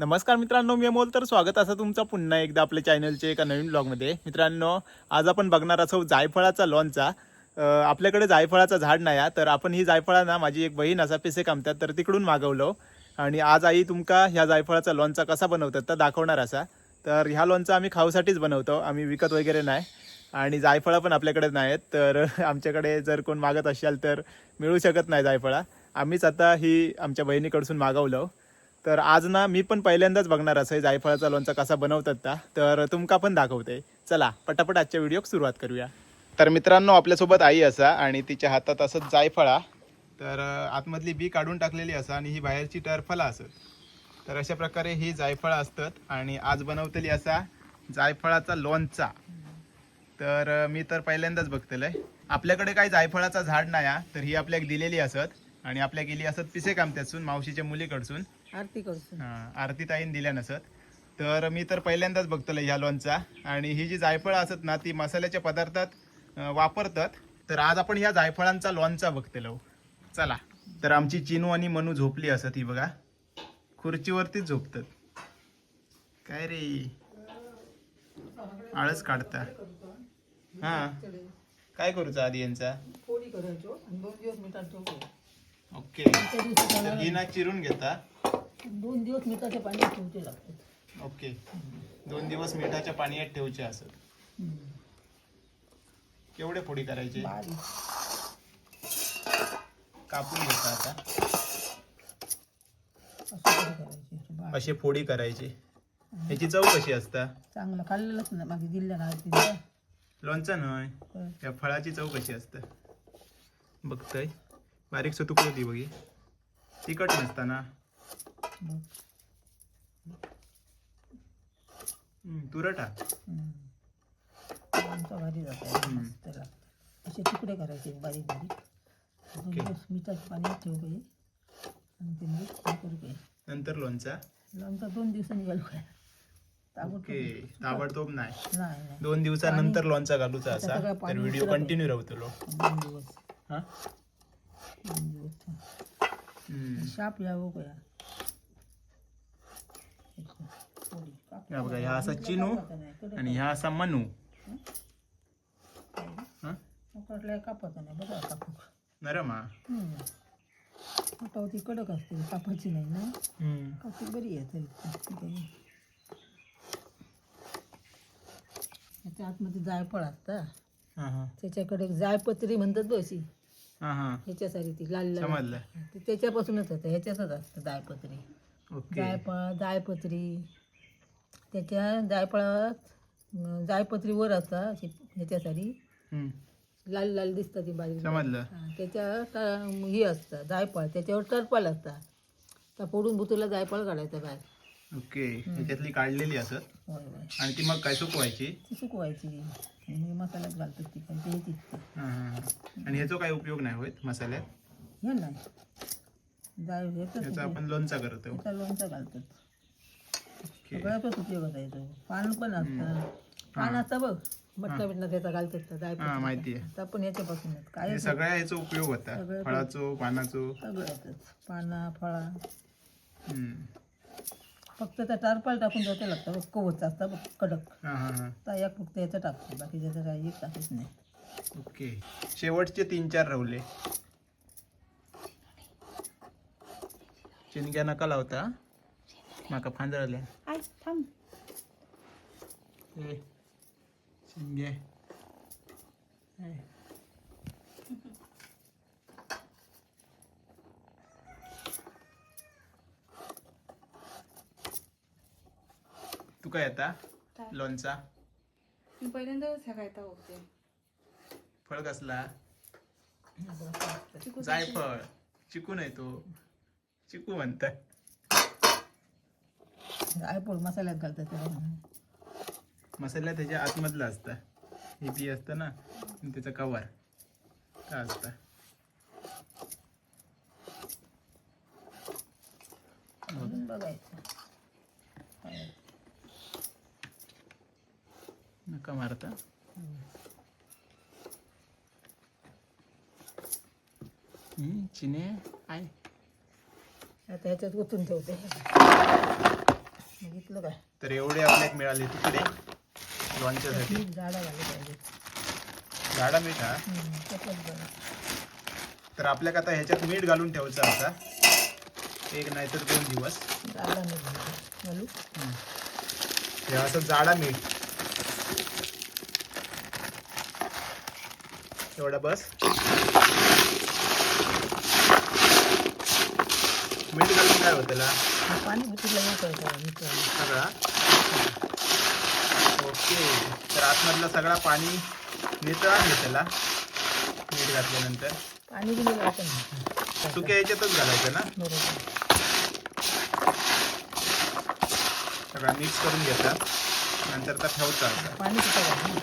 नमस्कार मित्रांनो, मी अमोल. तर स्वागत असं तुमचं पुन्हा एकदा आपल्या चॅनलचे एका नवीन ब्लॉगमध्ये. मित्रांनो, आज आपण बघणार आहोत जायफळाचा लोणचा. आपल्याकडे जायफळाचं झाड नाही आहे, तर आपण ही जायफळा ना माझी एक बहीण असा पिसे कामतात तर तिकडून मागवलो. आणि आज आई तुमका ह्या जायफळाचा लोणचा कसा बनवतात तर दाखवणार असा. तर ह्या लोणचा आम्ही खाऊसाठीच बनवतो, आम्ही विकत वगैरे नाही. आणि जायफळा पण आपल्याकडे नाही आहेत, तर आमच्याकडे जर कोण मागत असाल तर मिळू शकत नाही जायफळा. आम्हीच आता ही आमच्या बहिणीकडसून मागवलो. तर आज ना मी पण पहिल्यांदाच बघणार असं जायफळाचा लोणचा कसा बनवतात ना, तर तुमका पण दाखवते. चला पटापट आजच्या व्हिडिओक सुरुवात करूया. तर मित्रांनो, आपल्यासोबत आई असा आणि तिच्या हातात असत जायफळा. तर आतमधली बी काढून टाकलेली असा आणि ही बाहेरची टरफला असत. तर अशा प्रकारे ही जायफळा असतात आणि आज बनवतली असा जायफळाचा लोणचा. तर मी तर पहिल्यांदाच बघतलंय. आपल्याकडे काही जायफळाचा झाड नाही आहे, तर ही आपल्याक दिलेली असत आणि आपल्या गेली असत पिसे कामत्यातून मावशीच्या मुलीकडसून आरती ताईन दिल्या नसत. तर मी तर पहिल्यांदाच बघतोय ह्या लोणचा. आणि ही जी जायफळं असत ना ती मसाल्याच्या पदार्थात वापरतात. तर आज आपण ह्या जायफळांचा लोणचा बघतलो. चला. तर आमची चिनू आणि मनू झोपली असत, ही बघा खुर्चीवरतीच झोपतात. काय रे आळस काढता. हा, काय करूचा आधी यांचा. ओके, ही ना चिरून घेता. 2 दिवस मिठाच्या पाण्यात ठेवते लागतात. ओके, 2 दिवस मिठाच्या पाण्यात ठेवचे असत. केवढे फोडी करायचे. कापून घेता आता. असे फोडी करायचे. याची चव कशी असता. चांगलं खाल्लेलंच ना मागे दिल्या ना लोणचा नाही, त्या फळाची चव कशी असते बघतय. बारीकसं तुकडं ती बघी, तिखट नसताना. तुरटा भारी जातात. असे तुकडे करायचे बारीक बारीक. 2 दिवस मिठाच्या पाण्यात ठेवू आणि ते मीठ करू काय. नंतर लोणचा 2 दिवसांनी घालू काय. ओके, ताबडतोब नाही. नाही 2 दिवसानंतर लोणचा घालूचा असा. तर व्हिडिओ कंटिन्यू राहतो. 2 दिवस. हा, 2 दिवस शाप यावं काय. बघा, ह्या असा चिनू आणि ह्या असा मनू. कापत नाही बघा, कापू नरम. हा, आता ती कडक असते, कापायची नाही ना. कापी बरी आहे तरी. त्याच्या आतमध्ये जायफळ असता, त्याच्याकडे एक जायपत्री म्हणतात बघ अशी. ह्याच्यासारी ती लाल लाल ती त्याच्यापासूनच होतं. ह्याच्यातच असतं जायपत्री. जायपत्री त्याच्या जायपत्री वर असता अशी. ह्याच्यासारी लाल लाल दिसतात ती बारीक. त्याच्या ही असतं जायफळ, त्याच्यावर टरपाल असता. त्या फोडून बुतूला जायफळ काढायचं बाहेर. ओके, ह्याच्यातली काढलेली असत. होय होय. आणि ती मग काय सुकवायची. ती सुकवायची आणि मसाल्यात घालतात ती पण ते तिखट. आणि ह्याचा काय उपयोग नाही होत मसाल्यात. हे नाही याचा आपण लोणचा करतो. त्याचा लोणचा घालतात. सगळ्याचाच उपयोग होता येतो. पान पण असतं. पान असतं बघ, मटका बिटना त्याचा घालतात. हा, माहिती आहे. आता पण ह्याच्यापासूनच काय सगळ्या ह्याचा उपयोग होता. फळाचो, पानाचो, सगळ्यातच. पाना फळा. फक्त त्या टारपाल टाकून जाते लागतं. कवच असतं बघ कडक. एक फक्त याचं टाकतो, बाकी त्याचं काही एक टाकत नाही. ओके, शेवटचे 3-4 रवले. चिनग्या नका लावता, माका फांदळल्या. थांब. चिनग्या तू काय आता लोणचा. मी पहिल्यांदाच ह्या खायता बघते. फळ कसला. जायफळ. चिकू नाही, तो चिकू म्हणतात. जायफळ मसाल्यात घालतात त्याला. मसाला त्याच्या आतमधला असता. हे बी असतं ना, त्याचा कवर का असता. बघायचं नका मारता. चिने आहे आता ह्याच्यात ओतून ठेवते. बघितलं काय तर एवढे आपल्याक मिळाले तुकडे लोणच्यासाठी. मीठ झाडा झाले पाहिजे. झाडा मीठ हा. त्याच्यात बरं. तर आपल्याक आता ह्याच्यात मीठ घालून ठेवायचं आता 1 नाही तर 2 दिवस. झाडा मीठ घालू. हे असं जाडा मीठ एवढा बस. मीठ घालून काय होतं त्याला पाणी भुतीला सगळा. ओके. तर आतमधला सगळा पाणी नितळा घे त्याला मीठ घातल्यानंतर. पाणी बी नाही आपण सुक्या ह्याच्यातच घालायचं ना. बरोबर. सगळा मिक्स करून घ्यायचा नंतर तर ठेवता आता. पाणी कुठं घालू?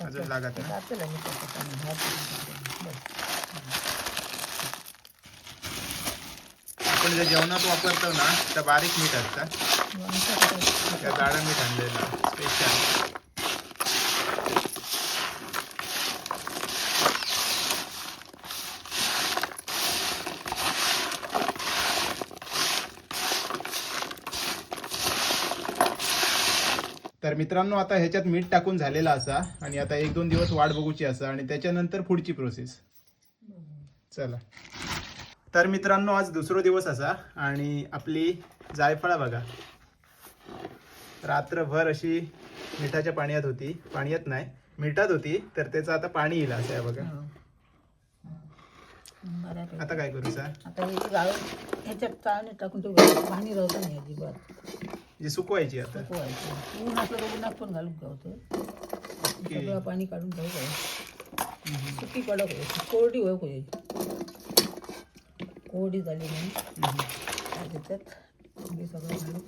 अजून लागत ना. टाकलं मी त्याचं पाणी. बस. आपण जे जेवणात वापरतो ना त्या बारीक मीठ असतं. लोणचं त्या जाडा मीठ आणलेलं स्पेशल. तर मित्रांनो आता ह्याच्यात मीठ टाकून झालेला असा आणि आता 1-2 दिवस वाट बघूची असा आणि त्याच्यानंतर पुढची प्रोसेस. चला. तर मित्रांनो आज दुसरा दिवस असा आणि आपली जायफळा बघा रात्रभर अशी मिठाच्या पाण्यात होती. पाण्यात नाही मिठात होती. तर त्याचं आता पाणी येईल असं आहे बघा. बऱ्यापैकी. आता काय करू सर. आता हे गाळून ह्याच्यात चाळणी टाकून तो पाणी राहतं नाही अजिबात. जी सुकवायची आता. पोहायचं ऊन असलं तर उन्हात पण घालून ठेवतो. सगळं पाणी काढून ठेवतो. सुकी कडक होईल. कोरडी होय पाहिजे. कोरडी झाली नाही त्याच्यात हे सगळं घालून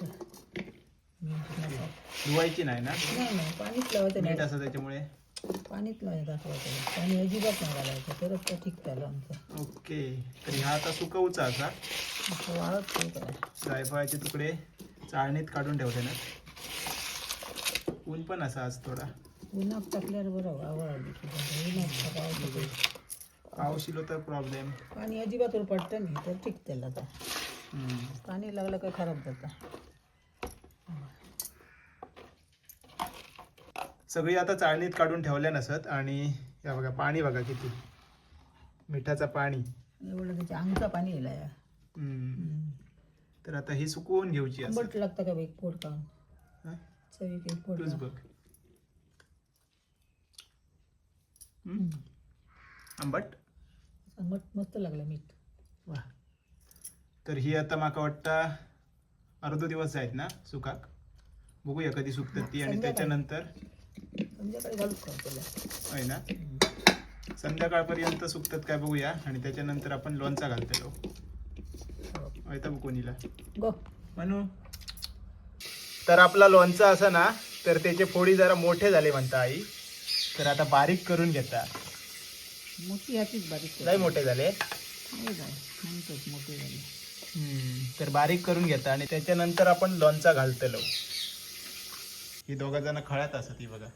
धुवायची नाही ना. नाही पाणीच लावायचं मीठ नाही. असं त्याच्यामुळे. पाणीच लावायचं दाखवायचं. पाणी अजिबात नाही घालायचं तरच त्या ठीक झालं आमचं. ओके. तर ह्या आता सुकवचा असा असं वाळत ठेव करायचं. जायफळाचे तुकडे चाळणीत काढून ठेवते ना. ऊन पण असा आज थोडा. उन्हात टाकल्यावर बरं आवडली की उन्हात टाकावं. पाऊस इलो तर प्रॉब्लेम. पाणी अजिबात पडतं नाही तर ठीक त्याला आता. पाणी लागलं काय खराब जातं. सगळी आता चाळणीत काढून ठेवल्या नसत आणि या बघा पाणी बघा किती मिठाचं पाणी. एवढं त्याच्या अंगचं पाणी येईल या. तर आता ही सुकवून घ्यायची असं. आंबट लागतं का बाई पोट खाऊन. हा? चवीत एक पोट तूच बघ. आंबट. आंबट मस्त लागलं मीठ. वा. तर ही आता माका वाटतं अर्धा दिवस जायत ना सुकाक. बघूया कधी सुकतात ती आणि त्याच्यानंतर संध्याकाळी घालूच खाऊ त्याला. आहे ना. संध्याकाळपर्यंत सुकतात काय बघूया आणि त्याच्यानंतर आपण लोणचा घालतो. येता कोणीला गो म्हणू. तर आपला लोणचा असा ना तर त्याचे फोडी जरा मोठे झाले म्हणता आई. तर आता बारीक करून घेता. मोठी ह्याचीच बारीक लय मोठे झाले. म्हणतात मोठी झाली. तर बारीक करून घेता आणि त्याच्यानंतर आपण लोणचा घालतलो. ही दोघा जण खळ्यात असत ही बघा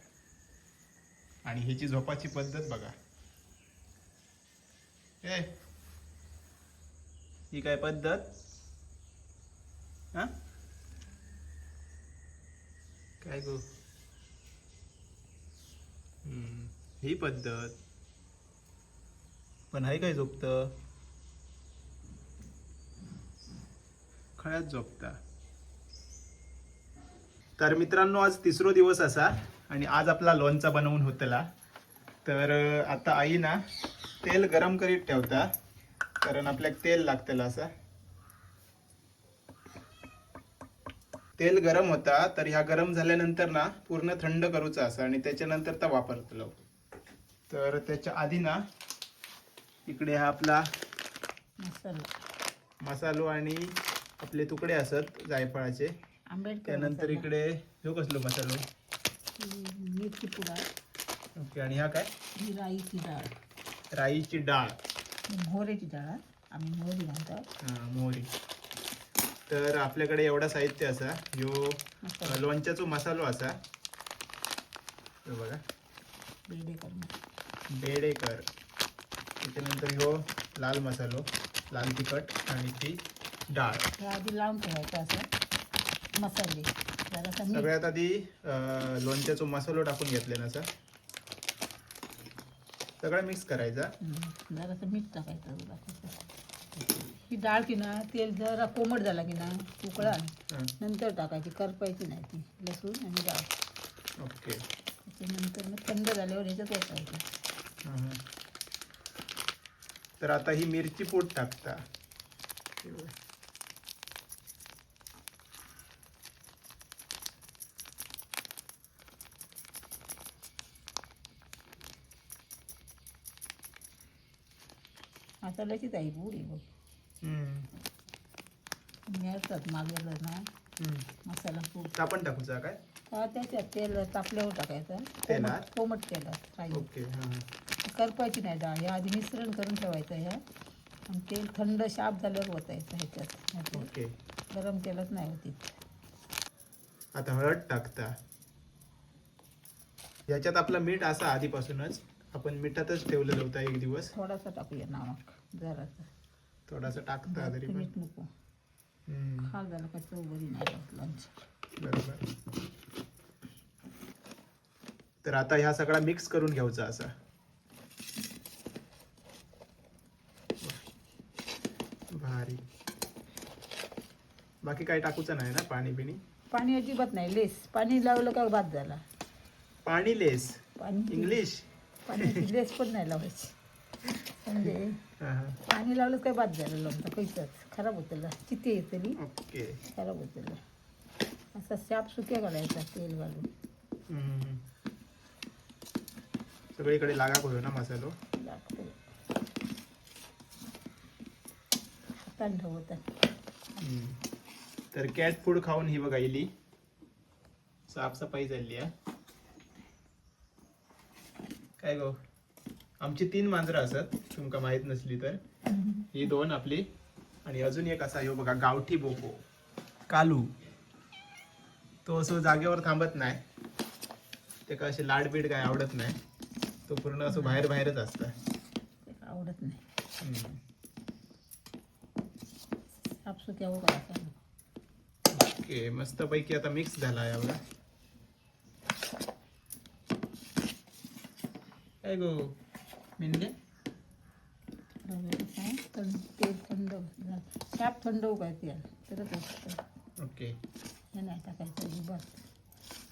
आणि ह्याची झोपाची पद्धत बघा. ए ही काय पद्धत हा काय गो. ही पद्धत पण हाय काय झोपत खळ्यात झोपता. तर मित्रांनो आज तिसरा दिवस असा आणि आज आपला लोणचा बनवून होतला. तर आता आई ना तेल गरम करीत ठेवता कारण आपल्याला तेल लागतलं असं. तेल गरम होता तर ह्या गरम झाल्यानंतर ना पूर्ण थंड करूचा असा आणि त्याच्यानंतर तर वापरतलो. तर त्याच्या आधी ना इकडे हा आपला मसालो आणि आपले तुकडे असत जायफळाचे. त्यानंतर इकडे ह्यो कसलो मसालो मिरची पुडा. ओके. आणि हा काय ही राईची डाळ. राईची डाळ. मोहरीची डाळ आम्ही मोहरी म्हणतात. हां मोहरी. तर आपल्याकडे एवढा साहित्य असा. ह्यो लोणच्याचो मसालो असा. हे बघा बेडेकर. त्याच्यानंतर ह्यो लाल मसालो लाल तिखट आणि ती डाळ. हे आधी लावून ठेवायचं असं. मसाले जरासा मीठ सगळ्यात आधी लोणच्याचा मसालो टाकून घेतले ना सर, सगळं मिक्स करायचा. जरासं मीठ टाकायचं बाकीचं. ही डाळ की ना तेल जरा कोमट झाला की ना उकळा नंतर टाकायची, करपायची नाही ती. लसूण आणि डाळ ओके. त्याच्यानंतर मग थंड झाल्यावर ह्याच्यात ओतायचं. तर आता ही मिरची पूड टाकता. मसाल्याची ताई पूड आहे बघ. मिळतात मागवलं ना मसाला पूड. आपण टाकूचा काय हा त्याच्यात तेल तापल्यावर टाकायचं. तेलात? कोमट तेलात फ्राय. ओके. करपायची नाही डाळ. ह्या आधी मिश्रण करून ठेवायचं ह्या, आणि तेल थंड शाप झाल्यावर ओतायचं ह्याच्यात. ओके. गरम तेलात नाही होती. आता हळद टाकता. याच्यात आपलं मीठ असं आधीपासूनच आपण मिठातच ठेवलेलं होतं एक दिवस. थोडासा टाकूया नमक जरासा. थोडासा टाकता तरी पण. मीठ नको. खाल झालं का चव बरी नाही राहत लोणचं. बरोबर. तर आता ह्या सगळा मिक्स करून घ्यायचा असा. भारी. बाकी काय टाकूचं नाही ना, पाणी बिणी? पाणी अजिबात नाही. लेस पाणी लावलं का भात झाला. पाणी लेस पाणी इंग्लिश. पाण्याची लेस पण नाही लावायची. म्हणजे पाणी लावलं काय भात झालं लोणचं. कैसंच खराब होतं, चिते येतली. ओके. खराब होतं. असा शाप सुक्या घालायचा तेल घालून. सगळीकडे लागा करू ना मसालो. लागतो हातान ठेवतात. तर कॅट फूड खाऊन ही बघा इली साफसफाई झाली आहे. काय गो, आमची 3 मांजरं असत तुमका माहित नसली तर. ही 2 आपली, आणि अजून एक असा ह्यो बघा गावठी बोको कालू. तो असं जागेवर थांबत नाही. ते का असे लाडबीड काय आवडत नाही. तो पूर्ण असं बाहेरच असतं. आवडत नाही. साफसुक्या हो करायचा. ओके. मस्त पैकी आता मिक्स झाला या बघा. काय गो मिनले तेल थंड शाप थंड हो काय तेल तरच असतं. ओके. हे नाही टाकायचं अजिबात.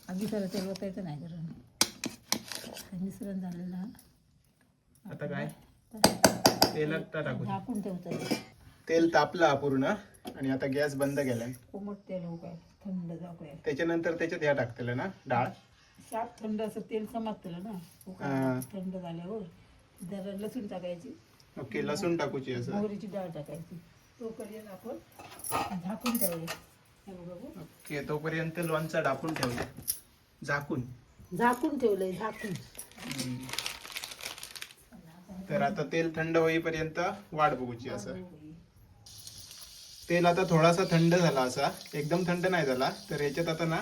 आधी सर तेल ओतायचं नाही गरम. मिश्रण झालेलं. आता काय तेलात टाकू. झाकून ठेवतं. तेल तापला पूर्ण आणि आता गॅस बंद केलाय. कोमट तेल हो काय थंड जाऊ काय. त्याच्यानंतर त्याच्यात ह्या टाकतेलं ना डाळ. शाप थंड असं तेल समजतं ना. थंड झाल्यावर जरा लसूण टाकायची. ओके. लसूण टाकूची असं. मोहरीची डाळ टाकायची. तोपर्यंत आपण झाकून ठेवूया. हे बघा. ओके. तोपर्यंत लोणचं डापून ठेवलं. झाकून ठेवलंय. झाकून. तर आता तेल थंड होईपर्यंत वाट बघूची असं. तेल आता थोडासा थंड झाला असा, एकदम थंड नाही झाला. तर याच्यात आता ना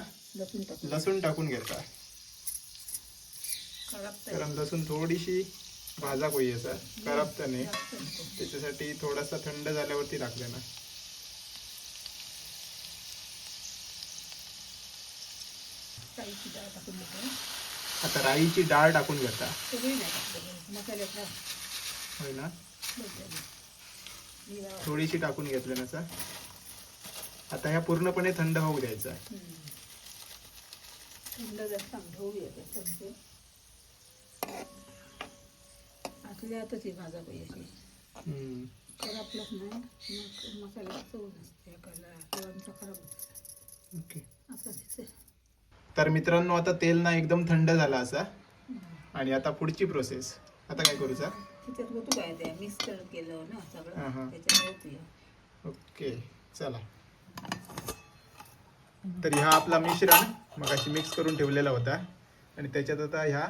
लसूण टाकून घ्यायचा. कारण लसूण थोडीशी भाजा कोई असा करपता नाही, त्याच्यासाठी थोडासा थंड झाल्यावरती टाकलं ना. आता राईची डाळ टाकून घेता. होय ना. थोडीशी टाकून घेतलं ना सर. आता ह्या पूर्णपणे थंड होऊ द्यायचा. थंड जास्त आतल्यातच ही भाजा पाहिजे. करपलंच नाही मग मसाला चव नसते. लोणचं खराब होतं. ओके. असं दिसते. तर मित्रांनो आता तेल ना एकदम थंड झाला असा, आणि आता पुढची प्रोसेस. आता काय करूचा? त्याच्यात तू काय ते मिक्स केलं ना सगळं त्याच्यात. ओके. चला. तर ह्या आपला मिश्रण मगाशी मिक्स करून ठेवलेला होता, आणि त्याच्यात आता ह्या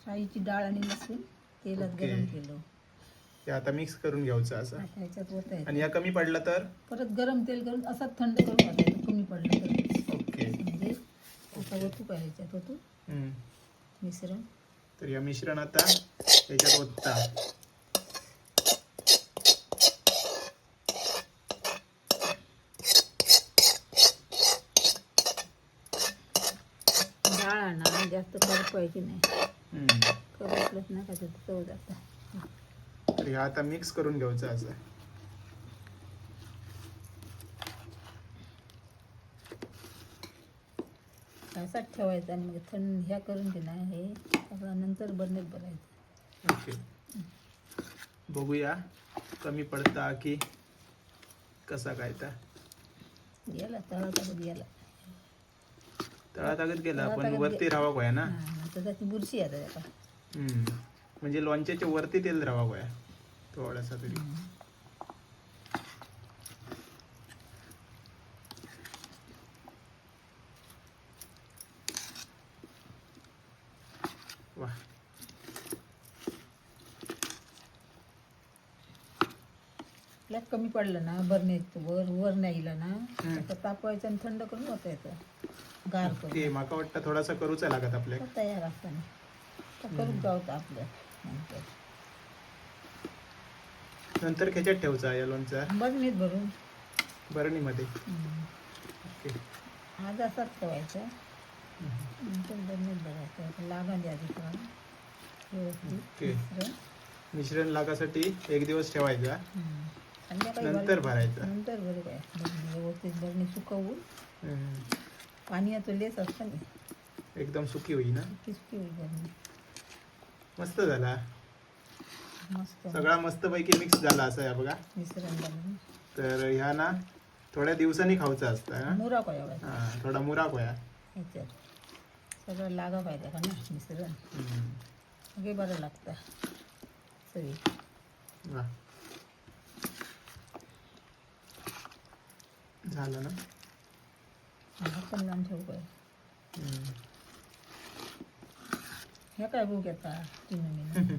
राईची डाळ आणि लसूण तेलात गरम केलं. हे आता मिक्स करून घ्यायचं असं. ह्याच्यात होत आहे. आणि या कमी पडला तर परत गरम तेल करून असंच थंड करून घालायचं. कमी पडलं तर. ओके. म्हणजे आता वतू काय ह्याच्यात होतो मिश्रण. तर या मिश्रण आता त्याच्यात ओतता. डाळ आणा जास्त करपायची नाही. हम्म. करपलंच ना का त्याचं चव जातं. तर ह्या आता मिक्स करून घ्यायचं असं. असाच ठेवायचा आणि मग थंड ह्या करून दिला हे सगळं नंतर बरणीत भरायचं. ओके, बघूया कमी पडता की कसा काय तर. गेला तळा गेला. तळातागत गेला पण तळातागत वरती रावा गोया ना. आता त्याची बुरशी येतात आता. म्हणजे लोणच्याच्या वरती तेल रावा गोया थोडासा तरी. वा, आपल्यात कमी पडलं ना बरणीत वर नाही गेलं ना आता तापवायचं आणि थंड करून वाचायचं गार करून. ते माका वाटतं थोडासा करूचा लागत आपल्या. तर तयार असताना तर करून जावतं आपलं. नंतर नंतर खेच्यात ठेवचा या लोणचा बरणीत भरून. बरणीमध्ये. हम्म. ओके. आज असाच ठेवायचा नंतर बरणीत भरायचं. लागण द्यायची थोडं व्यवस्थित ओके. मिश्रण. मिश्रण लागासाठी एक दिवस ठेवायचा, संध्याकाळी नंतर भरायचा. नंतर बरं काय व्यवस्थित बरणी सुकवून पाणी याचं लेस असतं ना एकदम सुकी होई ना. किसकी होईल बरणी. मस्त झाला, मस्त सगळा मस्त पैकी मिक्स झाला असं या बघा. मिश्रण बनवून तर ह्या ना थोड्या दिवसांनी खाऊचा असता. मुरा काय एवढा हा, थोडा मुरा कोया. ह्याच्यात सगळं लागा पाहिजे का ना मिश्रण. सगळे बरं लागतं चवी. वा, झालं ना. हा पण लावून ठेवू काय. हे काय बघ येता 3 महिने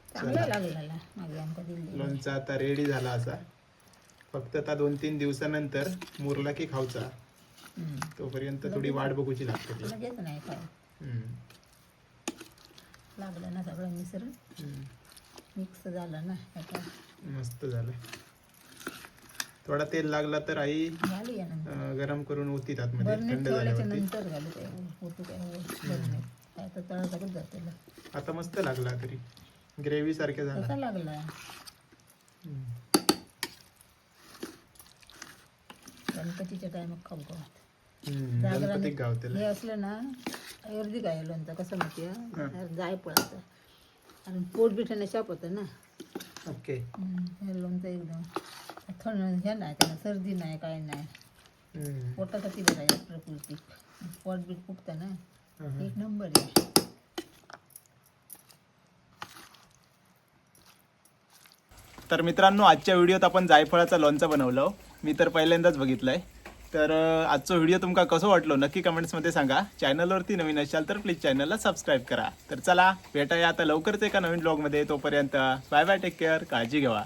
चांगला लागलेला मागे आमका दिली. लोणचा आता रेडी झाला असा. फक्त आता 2-3 दिवसानंतर मुरला की खाऊचा. तोपर्यंत थोडी वाट बघूची लागते. लगेच नाही काय लागलं ना सगळं मिश्रण मिक्स झालं ना आता मस्त झालं. थोडा तेल लागला तर आई झाली या नंतर गरम करून होती आतमध्ये बरणीत थंड ठेवल्याच्या झाल्यावरती. नंतर घालू काय होतो काय बरणीत काय तर तळातच जाते. आता मस्त लागला तरी ग्रेव्ही सारख्या झाला. कसा लागला गणपतीच्या टायमात खाऊ का. गणपती गावतेला. हे असलं ना अर्धी काय लोणचं कसं माहिती जाय पळतं आणि पोट बिठाने शाप होतं ना. ओके. हे लोणचं एकदम थंड हे नाही त्याला सर्दी नाही काय नाही. पोटासाठी बरं आहे प्रकृती. पोट बीट फुगतं ना एक नंबर आहे. तर मित्रांनो, आजच्या व्हिडिओत आपण जायफळाचा लोणचं बनवलं. मी तर पहिल्यांदाच बघितलंय. तर आजचा व्हिडिओ तुमका कसं वाटलो नक्की कमेंट्समध्ये सांगा. चॅनलवरती नवीन असाल तर प्लीज चॅनलला सबस्क्राईब करा. तर चला भेटाया आता लवकरच एका नवीन ब्लॉगमध्ये. तोपर्यंत बाय बाय, टेक केअर, काळजी घ्या.